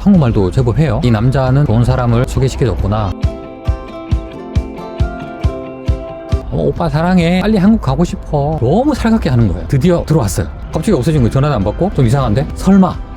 한국말도 제법 해요. 이 남자는 좋은 사람을 소개시켜줬구나. 오빠 사랑해. 빨리 한국 가고 싶어. 너무 살갑게 하는 거예요. 드디어 들어왔어요. 갑자기 없어진 거예요. 전화도 안 받고. 좀 이상한데? 설마.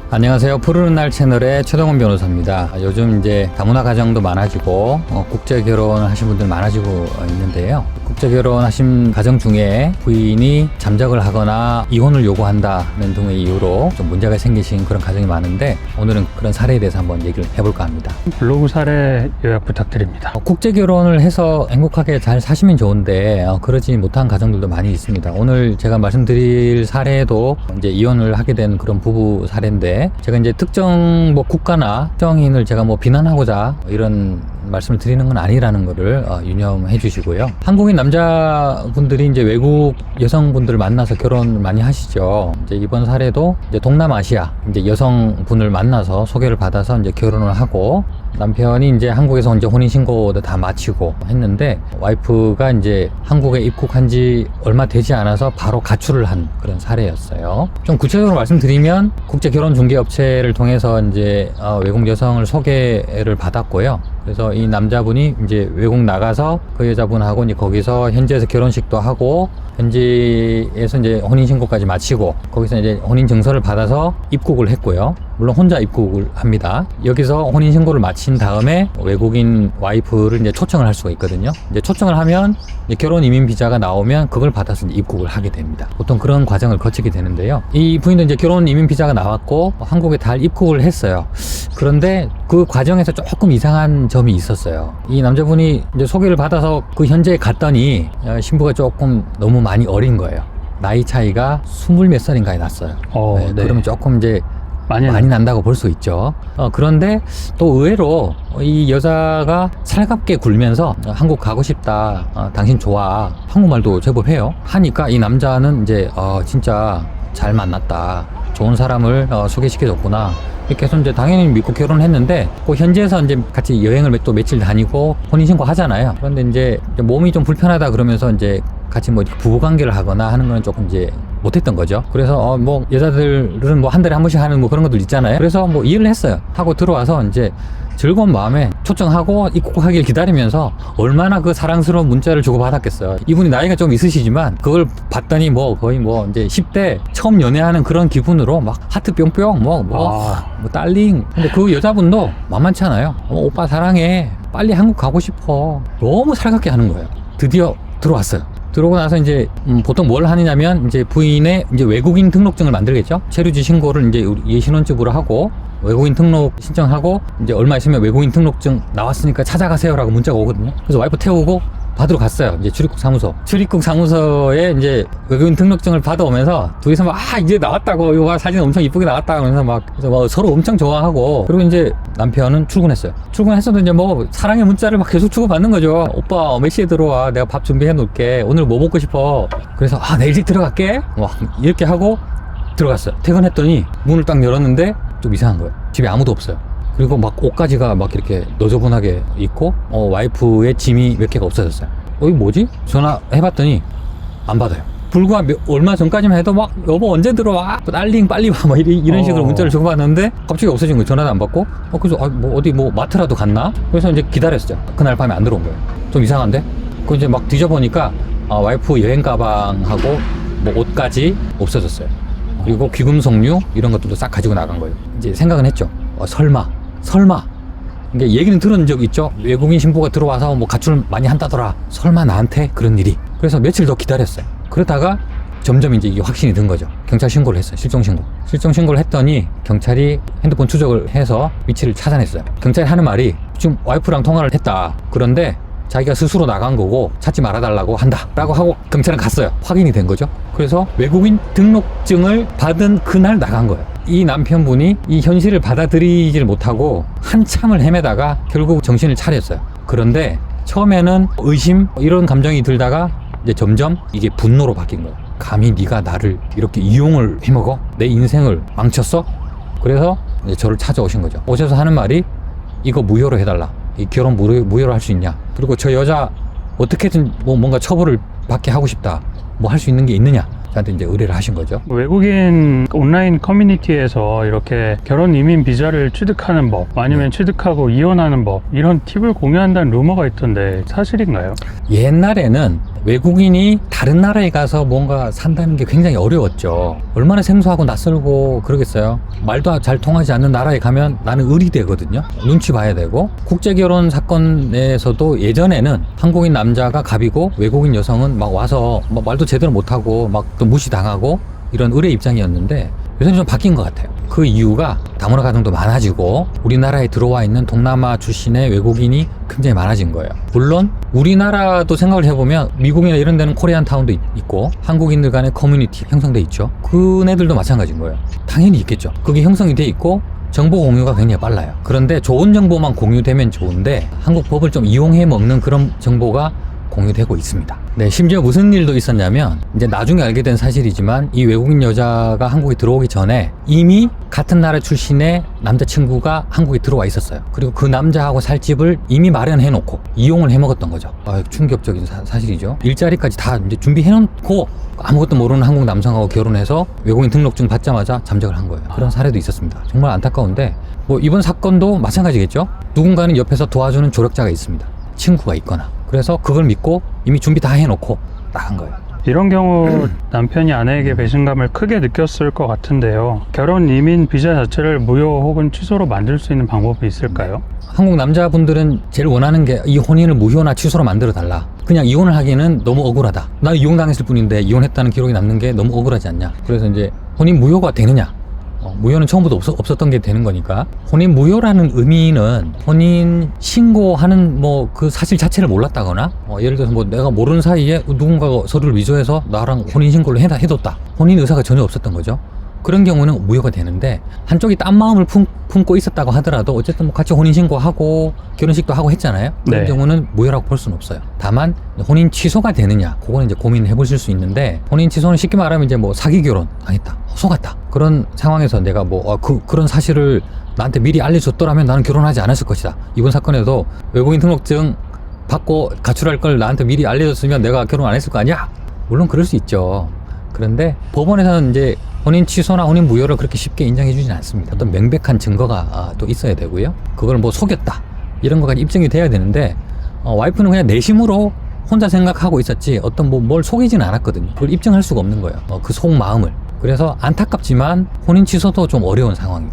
안녕하세요. 푸르는 날 채널의 최동원 변호사입니다. 요즘 이제 다문화 가정도 많아지고 국제 결혼을 하신 분들 많아지고 있는데요. 국제 결혼 하신 가정 중에 부인이 잠적을 하거나 이혼을 요구한다는 등의 이유로 좀 문제가 생기신 그런 가정이 많은데, 오늘은 그런 사례에 대해서 한번 얘기를 해볼까 합니다. 블로그 사례 요약 부탁드립니다. 국제 결혼을 해서 행복하게 잘 사시면 좋은데 그러지 못한 가정들도 많이 있습니다. 오늘 제가 말씀드릴 사례도 이제 이혼을 하게 된 그런 부부 사례인데, 제가 이제 특정 국가나 특정인을 제가 비난하고자 이런 말씀을 드리는 건 아니라는 거를 유념해 주시고요. 한국인 남자분들이 이제 외국 여성분들을 만나서 결혼을 많이 하시죠. 이제 이번 사례도 이제 동남아시아 이제 여성분을 만나서 소개를 받아서 이제 결혼을 하고, 남편이 이제 한국에서 이제 혼인신고도 다 마치고 했는데, 와이프가 이제 한국에 입국한 지 얼마 되지 않아서 바로 가출을 한 그런 사례였어요. 좀 구체적으로 말씀드리면, 국제결혼중개업체를 통해서 이제 외국 여성을 소개를 받았고요. 그래서 이 남자분이 이제 외국 나가서 그 여자분하고 이제 거기서 현지에서 결혼식도 하고, 현지에서 이제 혼인신고까지 마치고, 거기서 이제 혼인증서를 받아서 입국을 했고요. 물론 혼자 입국을 합니다. 여기서 혼인신고를 마친 다음에 외국인 와이프를 이제 초청을 할 수가 있거든요. 이제 초청을 하면 이제 결혼 이민 비자가 나오면 그걸 받아서 이제 입국을 하게 됩니다. 보통 그런 과정을 거치게 되는데요. 이 부인도 이제 결혼 이민 비자가 나왔고 한국에 잘 입국을 했어요. 그런데 그 과정에서 조금 이상한 점이 있었어요. 이 남자분이 이제 소개를 받아서 그 현지에 갔더니 신부가 조금 너무 많이 어린 거예요. 나이 차이가 20몇 살인가에 났어요. 네. 그러면 조금 이제 많이 난다고 볼 수 있죠. 그런데 또 의외로 이 여자가 살갑게 굴면서 한국 가고 싶다, 당신 좋아, 한국말도 제법 해요. 하니까 이 남자는 이제 진짜 잘 만났다, 좋은 사람을 소개시켜줬구나, 이렇게 해서 이제 당연히 믿고 결혼했는데, 그 현지에서 이제 같이 여행을 또 며칠 다니고 혼인신고 하잖아요. 그런데 이제 몸이 좀 불편하다 그러면서 이제 같이 부부관계를 하거나 하는 거는 조금 이제 못했던 거죠. 그래서 여자들은 한 달에 한 번씩 하는 그런 것들 있잖아요. 그래서 이해를 했어요. 하고 들어와서 이제 즐거운 마음에 초청하고 입국하길 기다리면서 얼마나 그 사랑스러운 문자를 주고받았겠어요. 이분이 나이가 좀 있으시지만 그걸 봤더니 거의 이제 10대 처음 연애하는 그런 기분으로 막 하트 뿅뿅 딸링. 근데 그 여자분도 만만치 않아요. 오빠 사랑해. 빨리 한국 가고 싶어. 너무 살갑게 하는 거예요. 드디어 들어왔어요. 들어오고 나서 이제 보통 뭘 하느냐면, 이제 부인의 이제 외국인 등록증을 만들겠죠. 체류지 신고를 이제 우리 신혼집으로 하고 외국인 등록 신청하고, 이제 얼마 있으면 외국인 등록증 나왔으니까 찾아가세요라고 문자가 오거든요. 그래서 와이프 태우고 받으러 갔어요. 이제 출입국 사무소에 이제 외국인 등록증을 받아오면서 둘이서 이제 나왔다고, 이거 사진 엄청 이쁘게 나왔다 하면서 그래서 서로 엄청 좋아하고, 그리고 이제 남편은 출근했어요. 출근했어도 이제 사랑의 문자를 계속 주고받는 거죠. 오빠 몇 시에 들어와? 내가 밥 준비해 놓을게. 오늘 뭐 먹고 싶어? 그래서 나 일찍 들어갈게. 이렇게 하고 들어갔어요. 퇴근했더니 문을 딱 열었는데 좀 이상한 거예요. 집에 아무도 없어요. 그리고 옷가지가 이렇게 너저분하게 있고, 와이프의 짐이 몇 개가 없어졌어요. 이거 뭐지? 전화해봤더니 안 받아요. 불과 얼마 전까지만 해도 여보 언제 들어와? 딸링 빨리 와. 이런 식으로 문자를 주고받는데 갑자기 없어진 거예요. 전화도 안 받고. 그래서 어디 마트라도 갔나? 그래서 이제 기다렸어요. 그날 밤에 안 들어온 거예요. 좀 이상한데? 그 이제 뒤져보니까 와이프 여행 가방하고 옷까지 없어졌어요. 그리고 귀금속류 이런 것들도 싹 가지고 나간 거예요. 이제 생각은 했죠. 설마. 그러니까 얘기는 들은 적 있죠. 외국인 신부가 들어와서 가출 많이 한다더라. 설마 나한테 그런 일이. 그래서 며칠 더 기다렸어요. 그러다가 점점 이제 이게 확신이 든 거죠. 경찰 신고를 했어요. 실종 신고를 했더니 경찰이 핸드폰 추적을 해서 위치를 찾아냈어요. 경찰이 하는 말이, 지금 와이프랑 통화를 했다. 그런데 자기가 스스로 나간 거고 찾지 말아달라고 한다 라고 하고 경찰은 갔어요. 확인이 된 거죠. 그래서 외국인 등록증을 받은 그날 나간 거예요. 이 남편분이 이 현실을 받아들이질 못하고 한참을 헤매다가 결국 정신을 차렸어요. 그런데 처음에는 의심 이런 감정이 들다가 이제 점점 이게 분노로 바뀐 거예요. 감히 네가 나를 이렇게 이용을 해먹어? 내 인생을 망쳤어? 그래서 이제 저를 찾아오신 거죠. 오셔서 하는 말이, 이거 무효로 해달라. 이 결혼 무효로 할 수 있냐? 그리고 저 여자 어떻게든 뭔가 처벌을 받게 하고 싶다. 할 수 있는 게 있느냐? 저한테 이제 의뢰를 하신 거죠. 외국인 온라인 커뮤니티에서 이렇게 결혼 이민 비자를 취득하는 법, 아니면 취득하고 이혼하는 법, 이런 팁을 공유한다는 루머가 있던데 사실인가요? 옛날에는 외국인이 다른 나라에 가서 뭔가 산다는 게 굉장히 어려웠죠. 얼마나 생소하고 낯설고 그러겠어요. 말도 잘 통하지 않는 나라에 가면 나는 의리되거든요. 눈치 봐야 되고. 국제결혼 사건에서도 예전에는 한국인 남자가 갑이고 외국인 여성은 막 와서 막 말도 제대로 못하고 막 또 무시당하고 이런 의뢰 입장이었는데 요새는 좀 바뀐 것 같아요. 그 이유가 다문화 가정도 많아지고 우리나라에 들어와 있는 동남아 출신의 외국인이 굉장히 많아진 거예요. 물론 우리나라도 생각을 해보면 미국이나 이런 데는 코리안 타운도 있고 한국인들 간의 커뮤니티 형성돼 있죠. 그네들도 마찬가지인 거예요. 당연히 있겠죠. 그게 형성이 돼 있고 정보 공유가 굉장히 빨라요. 그런데 좋은 정보만 공유되면 좋은데 한국 법을 좀 이용해 먹는 그런 정보가 공유되고 있습니다. 네, 심지어 무슨 일도 있었냐면 이제 나중에 알게 된 사실이지만 이 외국인 여자가 한국에 들어오기 전에 이미 같은 나라 출신의 남자친구가 한국에 들어와 있었어요. 그리고 그 남자하고 살 집을 이미 마련해 놓고 이용을 해 먹었던 거죠. 충격적인 사실이죠. 일자리까지 다 이제 준비해 놓고 아무것도 모르는 한국 남성하고 결혼해서 외국인 등록증 받자마자 잠적을 한 거예요. 그런 사례도 있었습니다. 정말 안타까운데 뭐 이번 사건도 마찬가지겠죠. 누군가는 옆에서 도와주는 조력자가 있습니다. 친구가 있거나. 그래서 그걸 믿고 이미 준비 다 해놓고 나간 거예요. 이런 경우 남편이 아내에게 배신감을 크게 느꼈을 것 같은데요. 결혼 이민 비자 자체를 무효 혹은 취소로 만들 수 있는 방법이 있을까요? 한국 남자분들은 제일 원하는 게 이 혼인을 무효나 취소로 만들어 달라. 그냥 이혼을 하기에는 너무 억울하다. 나 이혼당했을 뿐인데 이혼했다는 기록이 남는 게 너무 억울하지 않냐. 그래서 이제 혼인 무효가 되느냐. 무효는 처음부터 없었던 게 되는 거니까. 혼인 무효라는 의미는 혼인 신고하는 뭐 그 사실 자체를 몰랐다거나 예를 들어서 뭐 내가 모르는 사이에 누군가가 서류를 위조해서 나랑 혼인 신고를 해뒀다. 혼인 의사가 전혀 없었던 거죠. 그런 경우는 무효가 되는데 한쪽이 딴 마음을 품고 있었다고 하더라도 어쨌든 뭐 같이 혼인 신고하고 결혼식도 하고 했잖아요. 그런 네. 경우는 무효라고 볼 수는 없어요. 다만 혼인 취소가 되느냐 그거는 이제 고민해 보실 수 있는데 혼인 취소는 쉽게 말하면 이제 뭐 사기 결혼 당했다, 속았다 그런 상황에서 내가 뭐 그런 사실을 나한테 미리 알려줬더라면 나는 결혼하지 않았을 것이다. 이번 사건에도 외국인 등록증 받고 가출할 걸 나한테 미리 알려줬으면 내가 결혼 안 했을 거 아니야? 물론 그럴 수 있죠. 그런데 법원에서는 이제 혼인 취소나 혼인 무효를 그렇게 쉽게 인정해 주지는 않습니다. 어떤 명백한 증거가 또 있어야 되고요. 그걸 뭐 속였다 이런 거까지 입증이 돼야 되는데 와이프는 그냥 내심으로 혼자 생각하고 있었지 어떤 뭘 속이지는 않았거든요. 그걸 입증할 수가 없는 거예요. 그 속마음을. 그래서 안타깝지만 혼인 취소도 좀 어려운 상황이에요.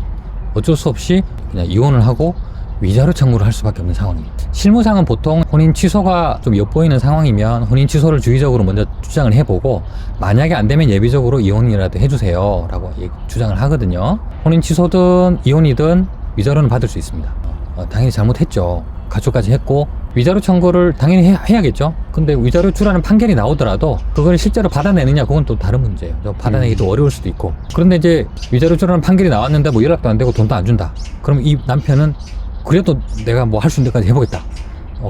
어쩔 수 없이 그냥 이혼을 하고 위자료 청구를 할 수밖에 없는 상황입니다. 실무상은 보통 혼인 취소가 좀 엿보이는 상황이면 혼인 취소를 주의적으로 먼저 주장을 해보고 만약에 안 되면 예비적으로 이혼이라도 해주세요 라고 주장을 하거든요. 혼인 취소든 이혼이든 위자료는 받을 수 있습니다. 당연히 잘못했죠. 가출까지 했고 위자료 청구를 당연히 해야겠죠. 근데 위자료 주라는 판결이 나오더라도 그걸 실제로 받아내느냐 그건 또 다른 문제예요. 받아내기도 어려울 수도 있고. 그런데 이제 위자료 주라는 판결이 나왔는데 뭐 연락도 안 되고 돈도 안 준다. 그럼 이 남편은 그래도 내가 뭐 할 수 있는 데까지 해보겠다.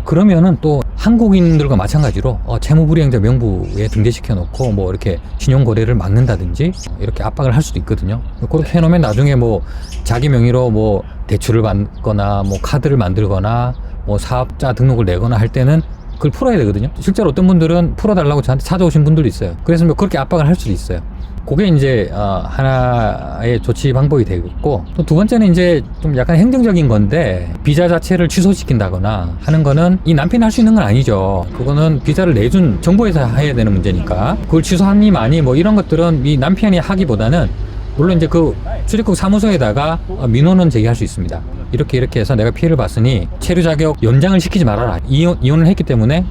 그러면은 또 한국인들과 마찬가지로 채무불이행자 명부에 등재시켜 놓고 뭐 이렇게 신용거래를 막는다든지 이렇게 압박을 할 수도 있거든요. 그렇게 해놓으면 나중에 뭐 자기 명의로 뭐 대출을 받거나 뭐 카드를 만들거나 뭐 사업자 등록을 내거나 할 때는 그걸 풀어야 되거든요. 실제로 어떤 분들은 풀어달라고 저한테 찾아오신 분들도 있어요. 그래서 뭐 그렇게 압박을 할 수도 있어요. 그게 이제 하나의 조치 방법이 되겠고, 또 두 번째는 이제 좀 약간 행정적인 건데 비자 자체를 취소시킨다거나 하는 거는 이 남편이 할 수 있는 건 아니죠. 그거는 비자를 내준 정부에서 해야 되는 문제니까 그걸 취소하니 마니 뭐 이런 것들은 이 남편이 하기보다는 물론 이제 그 출입국 사무소에다가 민원은 제기할 수 있습니다. 이렇게 해서 내가 피해를 봤으니 체류 자격 연장을 시키지 말아라. 이혼을 했기 때문에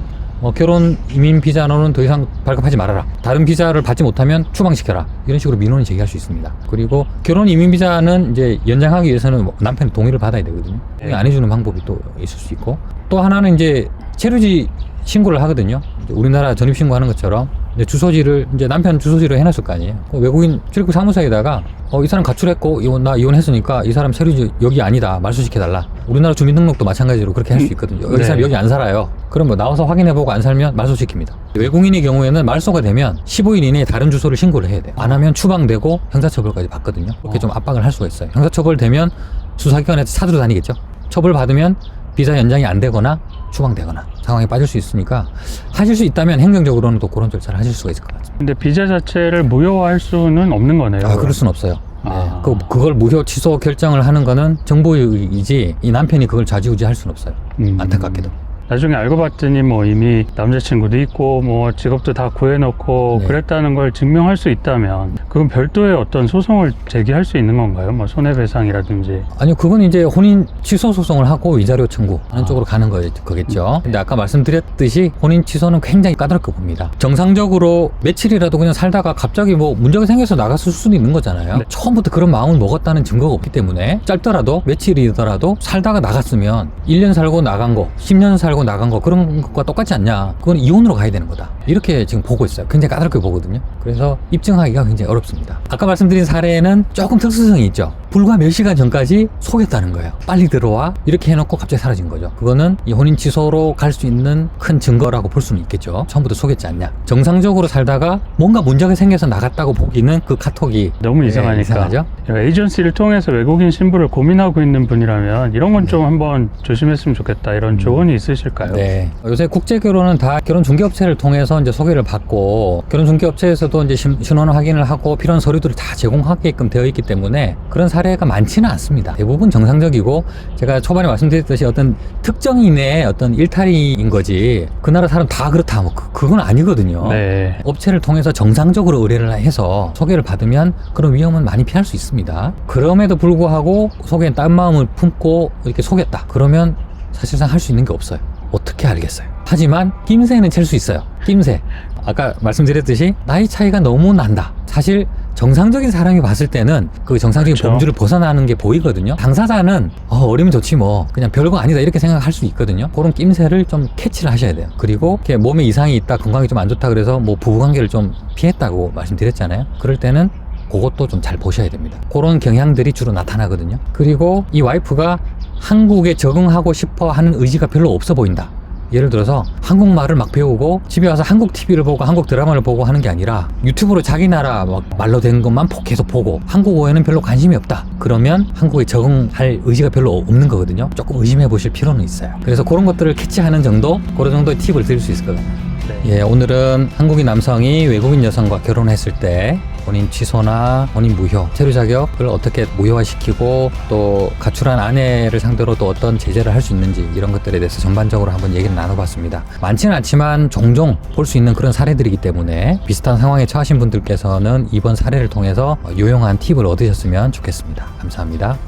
결혼 이민 비자로는 더 이상 발급하지 말아라. 다른 비자를 받지 못하면 추방시켜라. 이런 식으로 민원을 제기할 수 있습니다. 그리고 결혼 이민 비자는 이제 연장하기 위해서는 남편의 동의를 받아야 되거든요. 동의 안 해주는 방법이 또 있을 수 있고, 또 하나는 이제 체류지 신고를 하거든요. 우리나라 전입신고하는 것처럼 주소지를 이제 남편 주소지로 해놨을 거 아니에요. 외국인 출입국 사무소에다가 이 사람 가출했고 나 이혼했으니까 이 사람 체류지 여기 아니다 말소시켜달라. 우리나라 주민등록도 마찬가지로 그렇게 할 수 있거든요. 이 사람 여기 안 살아요. 그럼 뭐 나와서 확인해보고 안 살면 말소시킵니다. 외국인의 경우에는 말소가 되면 15일 이내에 다른 주소를 신고를 해야 돼요. 안 하면 추방되고 형사처벌까지 받거든요. 그렇게 좀 압박을 할 수가 있어요. 형사처벌 되면 수사기관에서 찾으러 다니겠죠. 처벌 받으면 비자 연장이 안 되거나 추방되거나 상황에 빠질 수 있으니까 하실 수 있다면 행정적으로는 또 그런 절차를 하실 수가 있을 것 같습니다. 근데 비자 자체를 무효화할 수는 없는 거네요. 그럴 수는 없어요. 네. 아. 그걸 무효 취소 결정을 하는 거는 정부이지 이 남편이 그걸 좌지우지할 수는 없어요. 안타깝게도. 나중에 알고 봤더니 뭐 이미 남자친구도 있고 뭐 직업도 다 구해놓고 네. 그랬다는 걸 증명할 수 있다면 그건 별도의 어떤 소송을 제기할 수 있는 건가요? 뭐 손해배상이라든지. 아니요, 그건 이제 혼인 취소 소송을 하고 위자료 청구하는 쪽으로 가는 거겠죠. 근데 아까 말씀드렸듯이 혼인 취소는 굉장히 까다롭게 봅니다. 정상적으로 며칠이라도 그냥 살다가 갑자기 뭐 문제가 생겨서 나갔을 수도 있는 거잖아요. 네. 처음부터 그런 마음을 먹었다는 증거가 없기 때문에 짧더라도 며칠이더라도 살다가 나갔으면 1년 살고 나간 거, 10년 살고 나간 거 그런 것과 똑같지 않냐. 그건 이혼으로 가야 되는 거다. 이렇게 지금 보고 있어요. 굉장히 까다롭게 보거든요. 그래서 입증하기가 굉장히 어렵습니다. 아까 말씀드린 사례는 조금 특수성이 있죠. 불과 몇 시간 전까지 속였다는 거예요. 빨리 들어와 이렇게 해놓고 갑자기 사라진 거죠. 그거는 이 혼인 취소로 갈 수 있는 큰 증거라고 볼 수는 있겠죠. 처음부터 속였지 않냐. 정상적으로 살다가 뭔가 문제가 생겨서 나갔다고 보기는 그 카톡이 너무 이상하니까. 이상하죠? 에이전시를 통해서 외국인 신부를 고민하고 있는 분이라면 이런 건 좀 한번 조심했으면 좋겠다. 이런 조언이 있으실까요? 네. 요새 국제 결혼은 다 결혼 중개업체를 통해서 이제 소개를 받고 결혼 중개업체에서도 이제 신원 확인을 하고 필요한 서류들을 다 제공하게끔 되어 있기 때문에 그런 사례가 많지는 않습니다. 대부분 정상적이고 제가 초반에 말씀드렸듯이 어떤 특정인의 어떤 일탈인 거지 그 나라 사람 다 그렇다 뭐 그건 아니거든요. 네. 업체를 통해서 정상적으로 의뢰를 해서 소개를 받으면 그런 위험은 많이 피할 수 있습니다. 그럼에도 불구하고 속에 딴 마음을 품고 이렇게 속였다. 그러면 사실상 할 수 있는 게 없어요. 어떻게 알겠어요? 하지만 낌새는 챌 수 있어요. 낌새. 아까 말씀드렸듯이 나이 차이가 너무 난다. 사실 정상적인 사람이 봤을 때는 그 정상적인 그렇죠. 범주를 벗어나는 게 보이거든요. 당사자는 어리면 좋지 뭐 그냥 별거 아니다 이렇게 생각할 수 있거든요. 그런 낌새를 좀 캐치를 하셔야 돼요. 그리고 이렇게 몸에 이상이 있다, 건강이 좀 안 좋다 그래서 뭐 부부관계를 좀 피했다고 말씀드렸잖아요. 그럴 때는 그것도 좀 잘 보셔야 됩니다. 그런 경향들이 주로 나타나거든요. 그리고 이 와이프가 한국에 적응하고 싶어 하는 의지가 별로 없어 보인다. 예를 들어서 한국말을 막 배우고 집에 와서 한국 TV를 보고 한국 드라마를 보고 하는 게 아니라 유튜브로 자기 나라 막 말로 된 것만 계속 보고 한국어에는 별로 관심이 없다. 그러면 한국에 적응할 의지가 별로 없는 거거든요. 조금 의심해 보실 필요는 있어요. 그래서 그런 것들을 캐치하는 정도, 그런 정도의 팁을 드릴 수 있을 것 같아요. 예, 오늘은 한국인 남성이 외국인 여성과 결혼했을 때 혼인 취소나 혼인 무효, 체류 자격을 어떻게 무효화시키고 또 가출한 아내를 상대로 또 어떤 제재를 할 수 있는지 이런 것들에 대해서 전반적으로 한번 얘기를 나눠봤습니다. 많지는 않지만 종종 볼 수 있는 그런 사례들이기 때문에 비슷한 상황에 처하신 분들께서는 이번 사례를 통해서 유용한 팁을 얻으셨으면 좋겠습니다. 감사합니다.